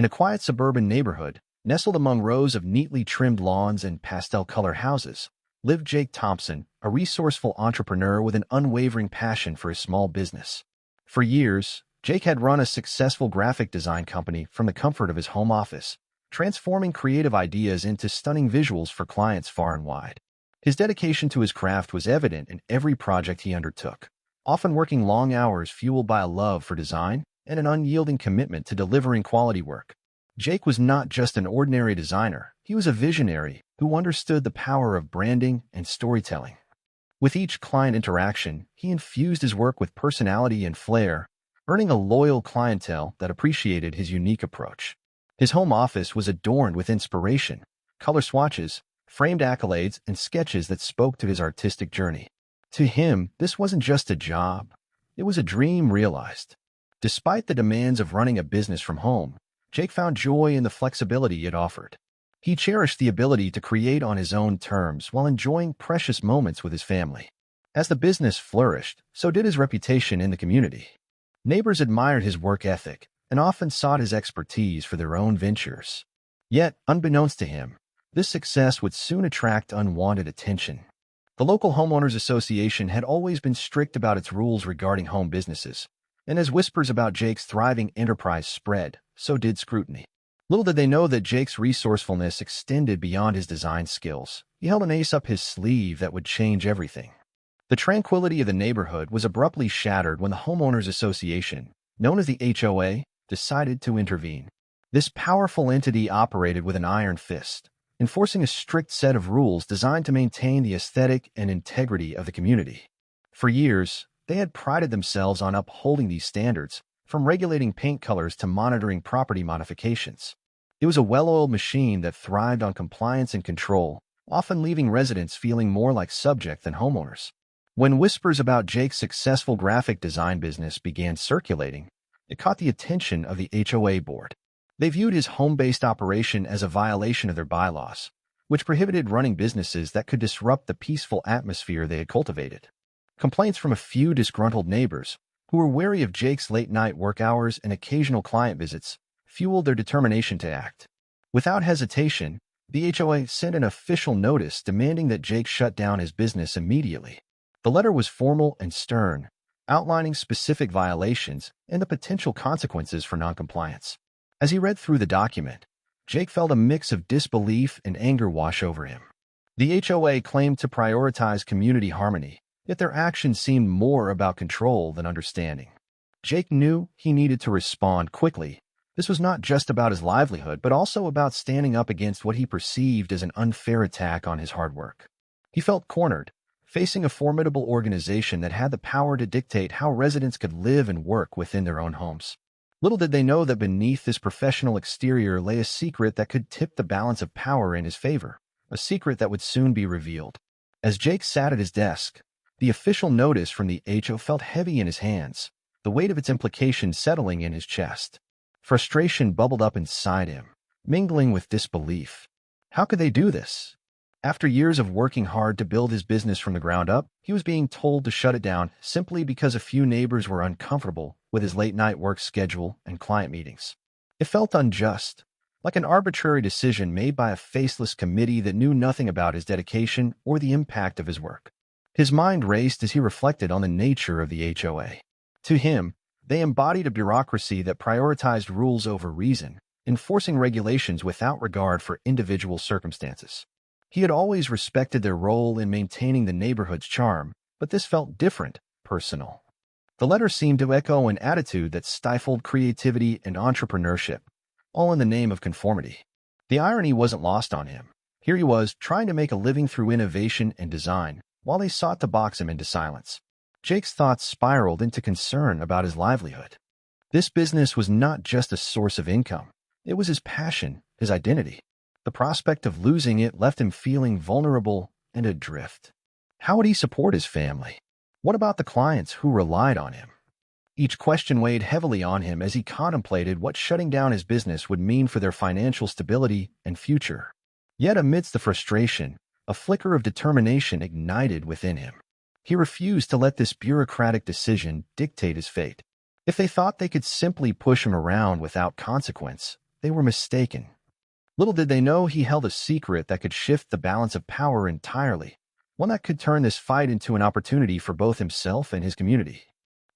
In a quiet suburban neighborhood, nestled among rows of neatly trimmed lawns and pastel-colored houses, lived Jake Thompson, a resourceful entrepreneur with an unwavering passion for his small business. For years, Jake had run a successful graphic design company from the comfort of his home office, transforming creative ideas into stunning visuals for clients far and wide. His dedication to his craft was evident in every project he undertook, often working long hours fueled by a love for design and an unyielding commitment to delivering quality work. Jake was not just an ordinary designer, he was a visionary who understood the power of branding and storytelling. With each client interaction, he infused his work with personality and flair, earning a loyal clientele that appreciated his unique approach. His home office was adorned with inspiration, color swatches, framed accolades, and sketches that spoke to his artistic journey. To him, this wasn't just a job, it was a dream realized. Despite the demands of running a business from home, Jake found joy in the flexibility it offered. He cherished the ability to create on his own terms while enjoying precious moments with his family. As the business flourished, so did his reputation in the community. Neighbors admired his work ethic and often sought his expertise for their own ventures. Yet, unbeknownst to him, this success would soon attract unwanted attention. The local Homeowners Association had always been strict about its rules regarding home businesses, and as whispers about Jake's thriving enterprise spread, so did scrutiny. Little did they know that Jake's resourcefulness extended beyond his design skills. He held an ace up his sleeve that would change everything. The tranquility of the neighborhood was abruptly shattered when the Homeowners Association, known as the HOA, decided to intervene. This powerful entity operated with an iron fist, enforcing a strict set of rules designed to maintain the aesthetic and integrity of the community. For years, they had prided themselves on upholding these standards, from regulating paint colors to monitoring property modifications. It was a well-oiled machine that thrived on compliance and control, often leaving residents feeling more like subjects than homeowners. When whispers about Jake's successful graphic design business began circulating, it caught the attention of the HOA board. They viewed his home-based operation as a violation of their bylaws, which prohibited running businesses that could disrupt the peaceful atmosphere they had cultivated. Complaints from a few disgruntled neighbors, who were wary of Jake's late-night work hours and occasional client visits, fueled their determination to act. Without hesitation, the HOA sent an official notice demanding that Jake shut down his business immediately. The letter was formal and stern, outlining specific violations and the potential consequences for noncompliance. As he read through the document, Jake felt a mix of disbelief and anger wash over him. The HOA claimed to prioritize community harmony, yet their actions seemed more about control than understanding. Jake knew he needed to respond quickly. This was not just about his livelihood, but also about standing up against what he perceived as an unfair attack on his hard work. He felt cornered, facing a formidable organization that had the power to dictate how residents could live and work within their own homes. Little did they know that beneath this professional exterior lay a secret that could tip the balance of power in his favor, a secret that would soon be revealed. As Jake sat at his desk, the official notice from the HO felt heavy in his hands, the weight of its implications settling in his chest. Frustration bubbled up inside him, mingling with disbelief. How could they do this? After years of working hard to build his business from the ground up, he was being told to shut it down simply because a few neighbors were uncomfortable with his late-night work schedule and client meetings. It felt unjust, like an arbitrary decision made by a faceless committee that knew nothing about his dedication or the impact of his work. His mind raced as he reflected on the nature of the HOA. To him, they embodied a bureaucracy that prioritized rules over reason, enforcing regulations without regard for individual circumstances. He had always respected their role in maintaining the neighborhood's charm, but this felt different, personal. The letter seemed to echo an attitude that stifled creativity and entrepreneurship, all in the name of conformity. The irony wasn't lost on him. Here he was, trying to make a living through innovation and design, while they sought to box him into silence. Jake's thoughts spiraled into concern about his livelihood. This business was not just a source of income. It was his passion, his identity. The prospect of losing it left him feeling vulnerable and adrift. How would he support his family? What about the clients who relied on him? Each question weighed heavily on him as he contemplated what shutting down his business would mean for their financial stability and future. Yet amidst the frustration, a flicker of determination ignited within him. He refused to let this bureaucratic decision dictate his fate. If they thought they could simply push him around without consequence, they were mistaken. Little did they know he held a secret that could shift the balance of power entirely, one that could turn this fight into an opportunity for both himself and his community.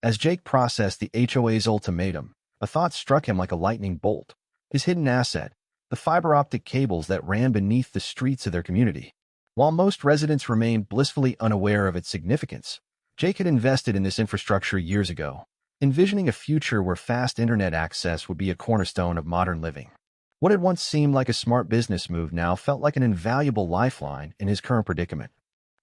As Jake processed the HOA's ultimatum, a thought struck him like a lightning bolt. His hidden asset, the fiber-optic cables that ran beneath the streets of their community. While most residents remained blissfully unaware of its significance, Jake had invested in this infrastructure years ago, envisioning a future where fast internet access would be a cornerstone of modern living. What had once seemed like a smart business move now felt like an invaluable lifeline in his current predicament.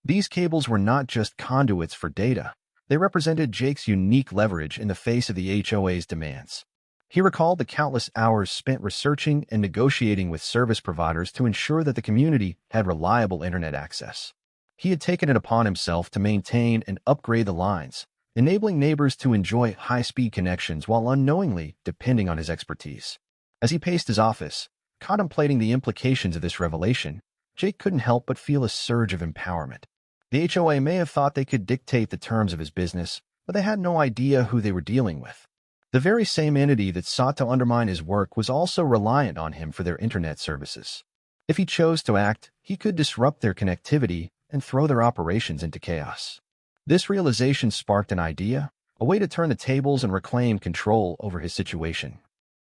These cables were not just conduits for data. They represented Jake's unique leverage in the face of the HOA's demands. He recalled the countless hours spent researching and negotiating with service providers to ensure that the community had reliable internet access. He had taken it upon himself to maintain and upgrade the lines, enabling neighbors to enjoy high-speed connections while unknowingly depending on his expertise. As he paced his office, contemplating the implications of this revelation, Jake couldn't help but feel a surge of empowerment. The HOA may have thought they could dictate the terms of his business, but they had no idea who they were dealing with. The very same entity that sought to undermine his work was also reliant on him for their internet services. If he chose to act, he could disrupt their connectivity and throw their operations into chaos. This realization sparked an idea, a way to turn the tables and reclaim control over his situation.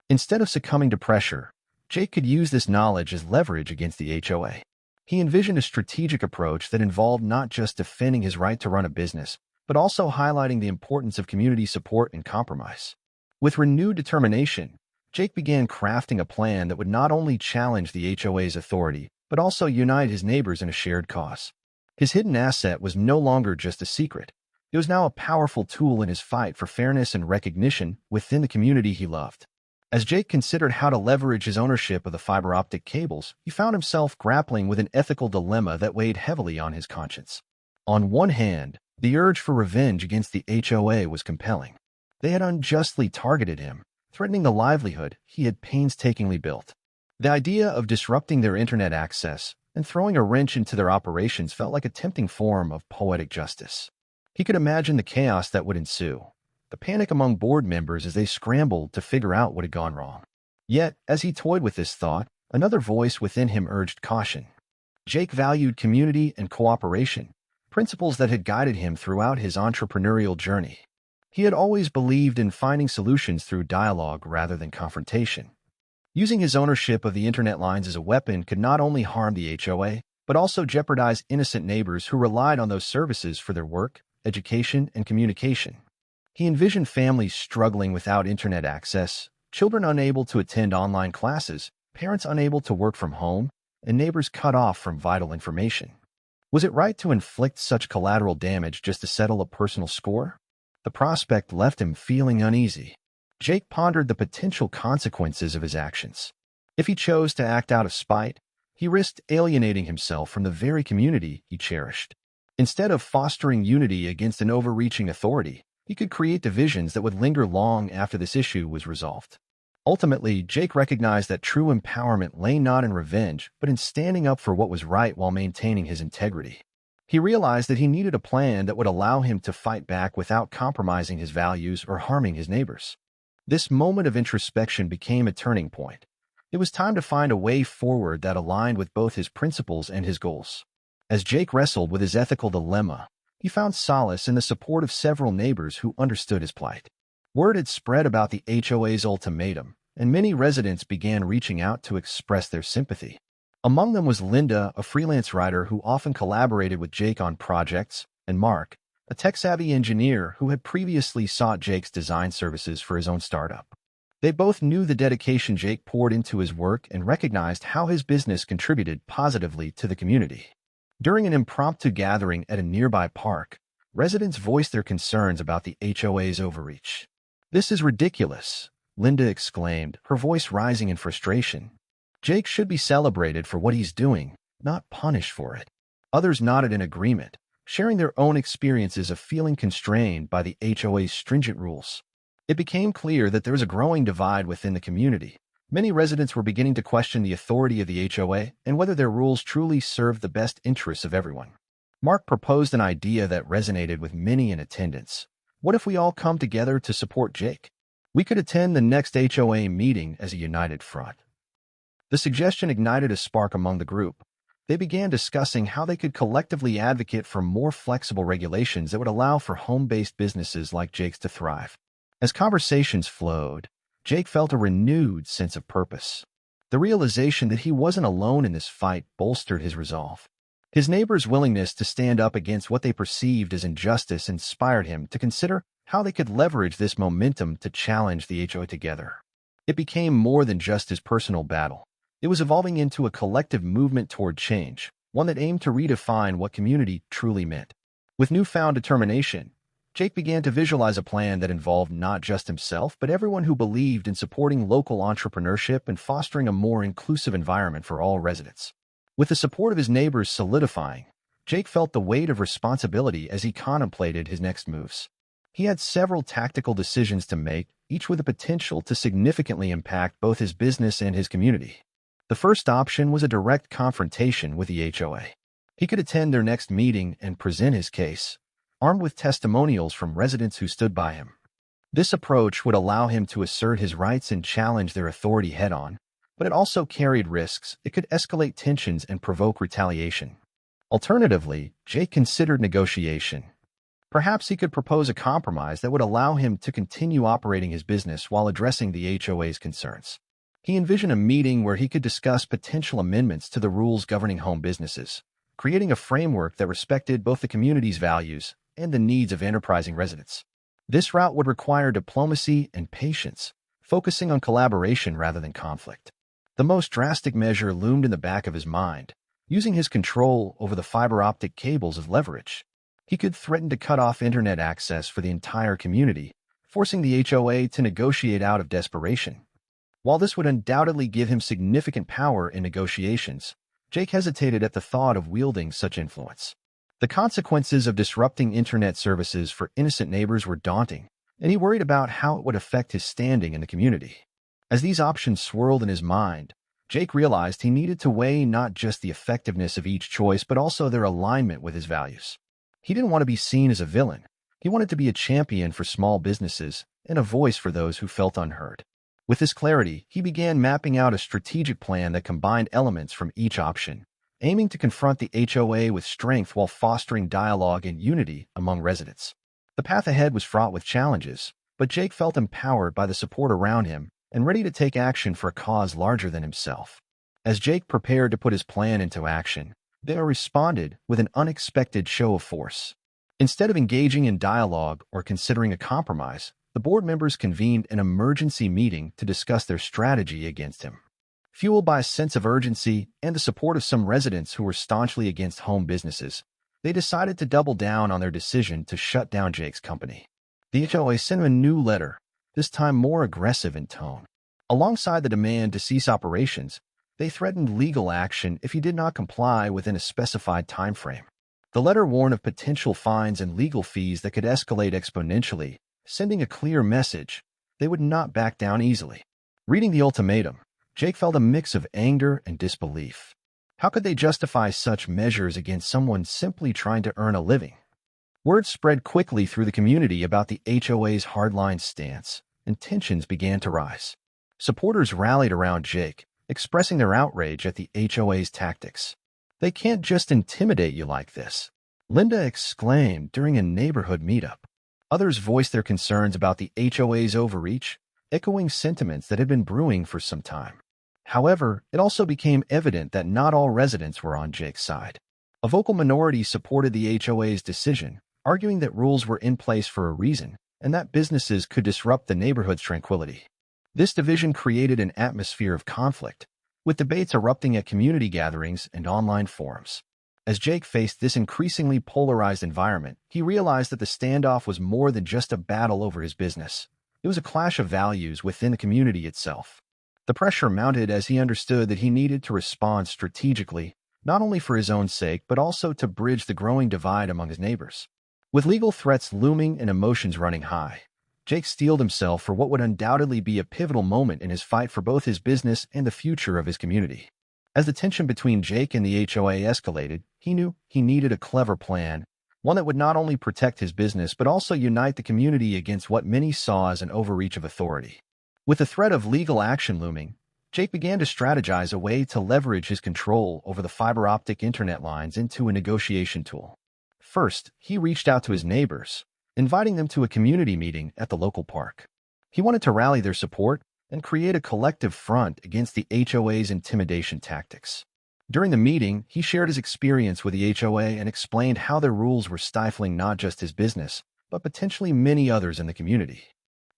Instead of succumbing to pressure, Jake could use this knowledge as leverage against the HOA. He envisioned a strategic approach that involved not just defending his right to run a business, but also highlighting the importance of community support and compromise. With renewed determination, Jake began crafting a plan that would not only challenge the HOA's authority, but also unite his neighbors in a shared cause. His hidden asset was no longer just a secret. It was now a powerful tool in his fight for fairness and recognition within the community he loved. As Jake considered how to leverage his ownership of the fiber-optic cables, he found himself grappling with an ethical dilemma that weighed heavily on his conscience. On one hand, the urge for revenge against the HOA was compelling. They had unjustly targeted him, threatening the livelihood he had painstakingly built. The idea of disrupting their internet access and throwing a wrench into their operations felt like a tempting form of poetic justice. He could imagine the chaos that would ensue, the panic among board members as they scrambled to figure out what had gone wrong. Yet, as he toyed with this thought, another voice within him urged caution. Jake valued community and cooperation, principles that had guided him throughout his entrepreneurial journey. He had always believed in finding solutions through dialogue rather than confrontation. Using his ownership of the internet lines as a weapon could not only harm the HOA, but also jeopardize innocent neighbors who relied on those services for their work, education, and communication. He envisioned families struggling without internet access, children unable to attend online classes, parents unable to work from home, and neighbors cut off from vital information. Was it right to inflict such collateral damage just to settle a personal score? The prospect left him feeling uneasy. Jake pondered the potential consequences of his actions. If he chose to act out of spite, he risked alienating himself from the very community he cherished. Instead of fostering unity against an overreaching authority, he could create divisions that would linger long after this issue was resolved. Ultimately, Jake recognized that true empowerment lay not in revenge, but in standing up for what was right while maintaining his integrity. He realized that he needed a plan that would allow him to fight back without compromising his values or harming his neighbors. This moment of introspection became a turning point. It was time to find a way forward that aligned with both his principles and his goals. As Jake wrestled with his ethical dilemma, he found solace in the support of several neighbors who understood his plight. Word had spread about the HOA's ultimatum, and many residents began reaching out to express their sympathy. Among them was Linda, a freelance writer who often collaborated with Jake on projects, and Mark, a tech-savvy engineer who had previously sought Jake's design services for his own startup. They both knew the dedication Jake poured into his work and recognized how his business contributed positively to the community. During an impromptu gathering at a nearby park, residents voiced their concerns about the HOA's overreach. "This is ridiculous," Linda exclaimed, her voice rising in frustration. "Jake should be celebrated for what he's doing, not punished for it." Others nodded in agreement, sharing their own experiences of feeling constrained by the HOA's stringent rules. It became clear that there was a growing divide within the community. Many residents were beginning to question the authority of the HOA and whether their rules truly served the best interests of everyone. Mark proposed an idea that resonated with many in attendance. "What if we all come together to support Jake? We could attend the next HOA meeting as a united front." The suggestion ignited a spark among the group. They began discussing how they could collectively advocate for more flexible regulations that would allow for home-based businesses like Jake's to thrive. As conversations flowed, Jake felt a renewed sense of purpose. The realization that he wasn't alone in this fight bolstered his resolve. His neighbors' willingness to stand up against what they perceived as injustice inspired him to consider how they could leverage this momentum to challenge the HOA together. It became more than just his personal battle. It was evolving into a collective movement toward change, one that aimed to redefine what community truly meant. With newfound determination, Jake began to visualize a plan that involved not just himself, but everyone who believed in supporting local entrepreneurship and fostering a more inclusive environment for all residents. With the support of his neighbors solidifying, Jake felt the weight of responsibility as he contemplated his next moves. He had several tactical decisions to make, each with the potential to significantly impact both his business and his community. The first option was a direct confrontation with the HOA. He could attend their next meeting and present his case, armed with testimonials from residents who stood by him. This approach would allow him to assert his rights and challenge their authority head-on, but it also carried risks. It could escalate tensions and provoke retaliation. Alternatively, Jake considered negotiation. Perhaps he could propose a compromise that would allow him to continue operating his business while addressing the HOA's concerns. He envisioned a meeting where he could discuss potential amendments to the rules governing home businesses, creating a framework that respected both the community's values and the needs of enterprising residents. This route would require diplomacy and patience, focusing on collaboration rather than conflict. The most drastic measure loomed in the back of his mind, using his control over the fiber-optic cables as leverage. He could threaten to cut off internet access for the entire community, forcing the HOA to negotiate out of desperation. While this would undoubtedly give him significant power in negotiations, Jake hesitated at the thought of wielding such influence. The consequences of disrupting internet services for innocent neighbors were daunting, and he worried about how it would affect his standing in the community. As these options swirled in his mind, Jake realized he needed to weigh not just the effectiveness of each choice but also their alignment with his values. He didn't want to be seen as a villain. He wanted to be a champion for small businesses and a voice for those who felt unheard. With this clarity, he began mapping out a strategic plan that combined elements from each option, aiming to confront the HOA with strength while fostering dialogue and unity among residents. The path ahead was fraught with challenges, but Jake felt empowered by the support around him and ready to take action for a cause larger than himself. As Jake prepared to put his plan into action, they responded with an unexpected show of force. Instead of engaging in dialogue or considering a compromise, the board members convened an emergency meeting to discuss their strategy against him. Fueled by a sense of urgency and the support of some residents who were staunchly against home businesses, they decided to double down on their decision to shut down Jake's company. The HOA sent him a new letter, this time more aggressive in tone. Alongside the demand to cease operations, they threatened legal action if he did not comply within a specified time frame. The letter warned of potential fines and legal fees that could escalate exponentially, sending a clear message: they would not back down easily. Reading the ultimatum, Jake felt a mix of anger and disbelief. How could they justify such measures against someone simply trying to earn a living? Word spread quickly through the community about the HOA's hardline stance, and tensions began to rise. Supporters rallied around Jake, expressing their outrage at the HOA's tactics. "They can't just intimidate you like this," Linda exclaimed during a neighborhood meetup. Others voiced their concerns about the HOA's overreach, echoing sentiments that had been brewing for some time. However, it also became evident that not all residents were on Jake's side. A vocal minority supported the HOA's decision, arguing that rules were in place for a reason and that businesses could disrupt the neighborhood's tranquility. This division created an atmosphere of conflict, with debates erupting at community gatherings and online forums. As Jake faced this increasingly polarized environment, he realized that the standoff was more than just a battle over his business. It was a clash of values within the community itself. The pressure mounted as he understood that he needed to respond strategically, not only for his own sake but also to bridge the growing divide among his neighbors. With legal threats looming and emotions running high, Jake steeled himself for what would undoubtedly be a pivotal moment in his fight for both his business and the future of his community. As the tension between Jake and the HOA escalated, he knew he needed a clever plan, one that would not only protect his business but also unite the community against what many saw as an overreach of authority. With the threat of legal action looming, Jake began to strategize a way to leverage his control over the fiber-optic internet lines into a negotiation tool. First, he reached out to his neighbors, inviting them to a community meeting at the local park. He wanted to rally their support and create a collective front against the HOA's intimidation tactics. During the meeting, he shared his experience with the HOA and explained how their rules were stifling not just his business, but potentially many others in the community.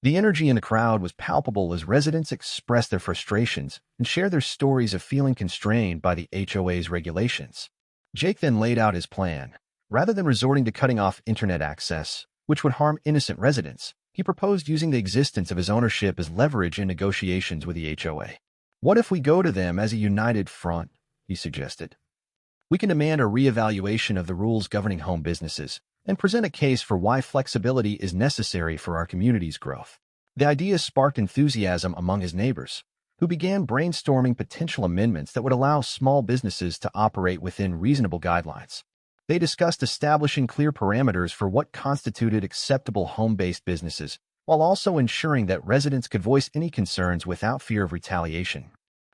The energy in the crowd was palpable as residents expressed their frustrations and shared their stories of feeling constrained by the HOA's regulations. Jake then laid out his plan. Rather than resorting to cutting off internet access, which would harm innocent residents, he proposed using the existence of his ownership as leverage in negotiations with the HOA. "What if we go to them as a united front?" he suggested. "We can demand a reevaluation of the rules governing home businesses and present a case for why flexibility is necessary for our community's growth." The idea sparked enthusiasm among his neighbors, who began brainstorming potential amendments that would allow small businesses to operate within reasonable guidelines. They discussed establishing clear parameters for what constituted acceptable home-based businesses, while also ensuring that residents could voice any concerns without fear of retaliation.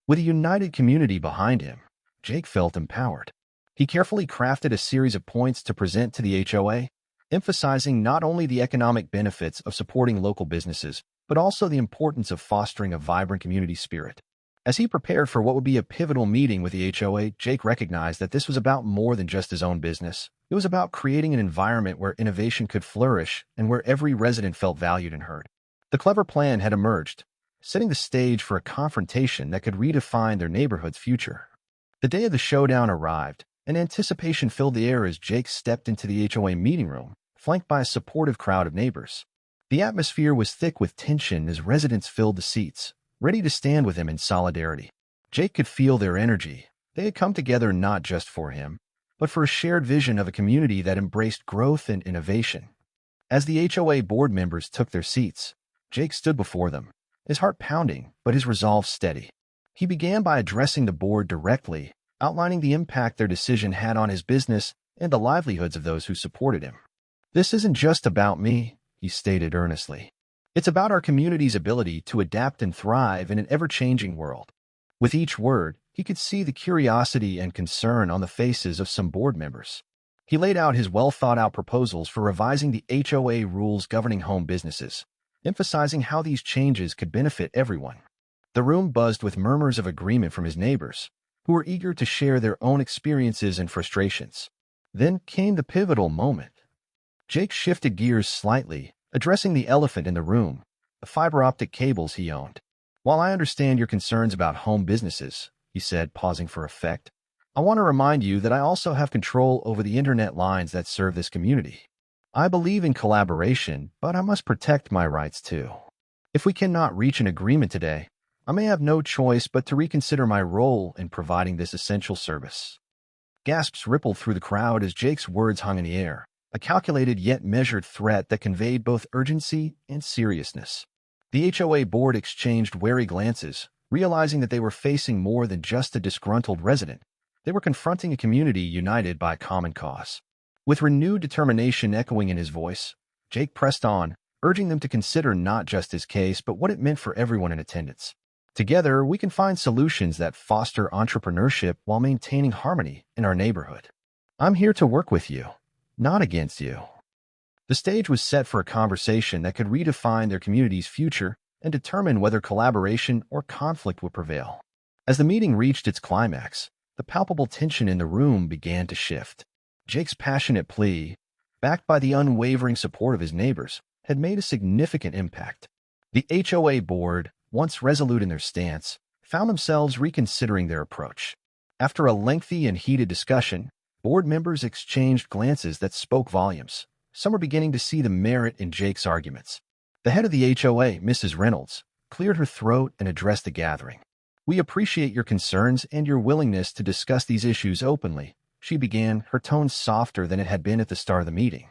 With a united community behind him, Jake felt empowered. He carefully crafted a series of points to present to the HOA, emphasizing not only the economic benefits of supporting local businesses, but also the importance of fostering a vibrant community spirit. As he prepared for what would be a pivotal meeting with the HOA, Jake recognized that this was about more than just his own business. It was about creating an environment where innovation could flourish and where every resident felt valued and heard. The clever plan had emerged, setting the stage for a confrontation that could redefine their neighborhood's future. The day of the showdown arrived, and anticipation filled the air as Jake stepped into the HOA meeting room, flanked by a supportive crowd of neighbors. The atmosphere was thick with tension as residents filled the seats, ready to stand with him in solidarity. Jake could feel their energy. They had come together not just for him, but for a shared vision of a community that embraced growth and innovation. As the HOA board members took their seats, Jake stood before them, his heart pounding, but his resolve steady. He began by addressing the board directly, outlining the impact their decision had on his business and the livelihoods of those who supported him. "This isn't just about me," he stated earnestly. "It's about our community's ability to adapt and thrive in an ever-changing world." With each word, he could see the curiosity and concern on the faces of some board members. He laid out his well-thought-out proposals for revising the HOA rules governing home businesses, emphasizing how these changes could benefit everyone. The room buzzed with murmurs of agreement from his neighbors, who were eager to share their own experiences and frustrations. Then came the pivotal moment. Jake shifted gears slightly, addressing the elephant in the room, the fiber-optic cables he owned. "While I understand your concerns about home businesses," he said, pausing for effect, "I want to remind you that I also have control over the internet lines that serve this community. I believe in collaboration, but I must protect my rights too. If we cannot reach an agreement today, I may have no choice but to reconsider my role in providing this essential service." Gasps rippled through the crowd as Jake's words hung in the air, a calculated yet measured threat that conveyed both urgency and seriousness. The HOA board exchanged wary glances, realizing that they were facing more than just a disgruntled resident. They were confronting a community united by a common cause. With renewed determination echoing in his voice, Jake pressed on, urging them to consider not just his case, but what it meant for everyone in attendance. "Together, we can find solutions that foster entrepreneurship while maintaining harmony in our neighborhood. I'm here to work with you, not against you." The stage was set for a conversation that could redefine their community's future and determine whether collaboration or conflict would prevail. As the meeting reached its climax, the palpable tension in the room began to shift. Jake's passionate plea, backed by the unwavering support of his neighbors, had made a significant impact. The HOA board, once resolute in their stance, found themselves reconsidering their approach. After a lengthy and heated discussion, board members exchanged glances that spoke volumes. Some were beginning to see the merit in Jake's arguments. The head of the HOA, Mrs. Reynolds, cleared her throat and addressed the gathering. "We appreciate your concerns and your willingness to discuss these issues openly," she began, her tone softer than it had been at the start of the meeting.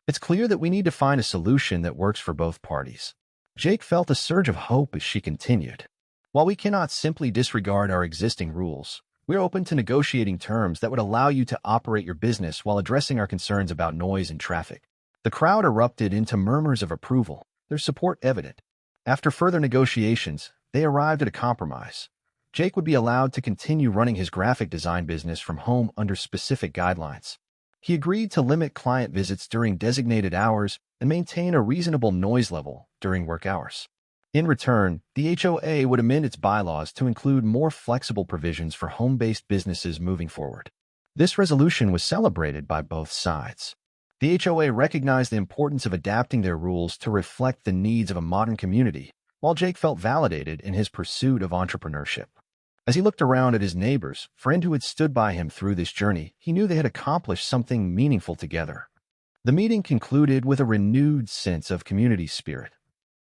"It's clear that we need to find a solution that works for both parties." Jake felt a surge of hope as she continued. "While we cannot simply disregard our existing rules, we're open to negotiating terms that would allow you to operate your business while addressing our concerns about noise and traffic." The crowd erupted into murmurs of approval, their support evident. After further negotiations, they arrived at a compromise. Jake would be allowed to continue running his graphic design business from home under specific guidelines. He agreed to limit client visits during designated hours and maintain a reasonable noise level during work hours. In return, the HOA would amend its bylaws to include more flexible provisions for home-based businesses moving forward. This resolution was celebrated by both sides. The HOA recognized the importance of adapting their rules to reflect the needs of a modern community, while Jake felt validated in his pursuit of entrepreneurship. As he looked around at his neighbors, friend who had stood by him through this journey, he knew they had accomplished something meaningful together. The meeting concluded with a renewed sense of community spirit.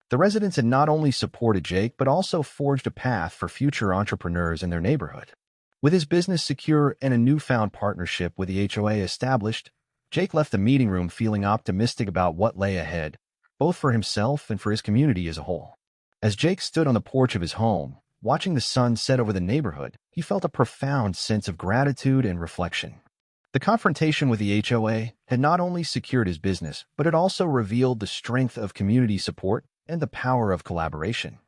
The residents had not only supported Jake, but also forged a path for future entrepreneurs in their neighborhood. With his business secure and a newfound partnership with the HOA established, Jake left the meeting room feeling optimistic about what lay ahead, both for himself and for his community as a whole. As Jake stood on the porch of his home, watching the sun set over the neighborhood, he felt a profound sense of gratitude and reflection. The confrontation with the HOA had not only secured his business, but it also revealed the strength of community support and the power of collaboration.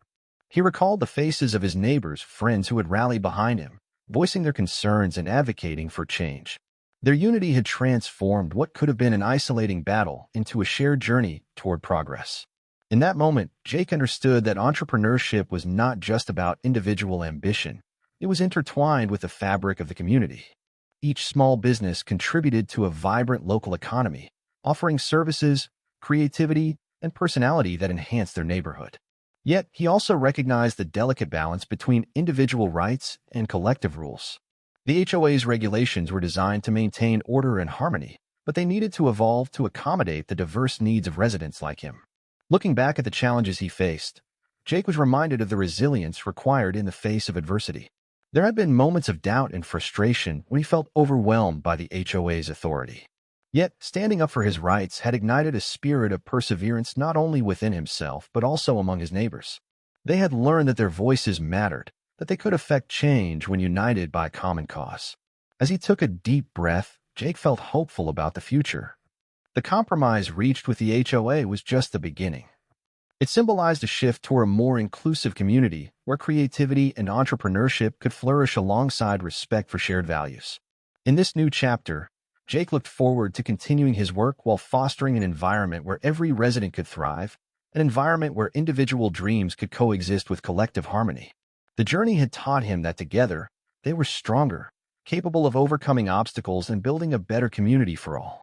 He recalled the faces of his neighbors, friends who had rallied behind him, voicing their concerns and advocating for change. Their unity had transformed what could have been an isolating battle into a shared journey toward progress. In that moment, Jake understood that entrepreneurship was not just about individual ambition. It was intertwined with the fabric of the community. Each small business contributed to a vibrant local economy, offering services, creativity, and personality that enhanced their neighborhood. Yet, he also recognized the delicate balance between individual rights and collective rules. The HOA's regulations were designed to maintain order and harmony, but they needed to evolve to accommodate the diverse needs of residents like him. Looking back at the challenges he faced, Jake was reminded of the resilience required in the face of adversity. There had been moments of doubt and frustration when he felt overwhelmed by the HOA's authority. Yet, standing up for his rights had ignited a spirit of perseverance not only within himself, but also among his neighbors. They had learned that their voices mattered, that they could affect change when united by a common cause. As he took a deep breath, Jake felt hopeful about the future. The compromise reached with the HOA was just the beginning. It symbolized a shift toward a more inclusive community where creativity and entrepreneurship could flourish alongside respect for shared values. In this new chapter, Jake looked forward to continuing his work while fostering an environment where every resident could thrive, an environment where individual dreams could coexist with collective harmony. The journey had taught him that together, they were stronger, capable of overcoming obstacles and building a better community for all.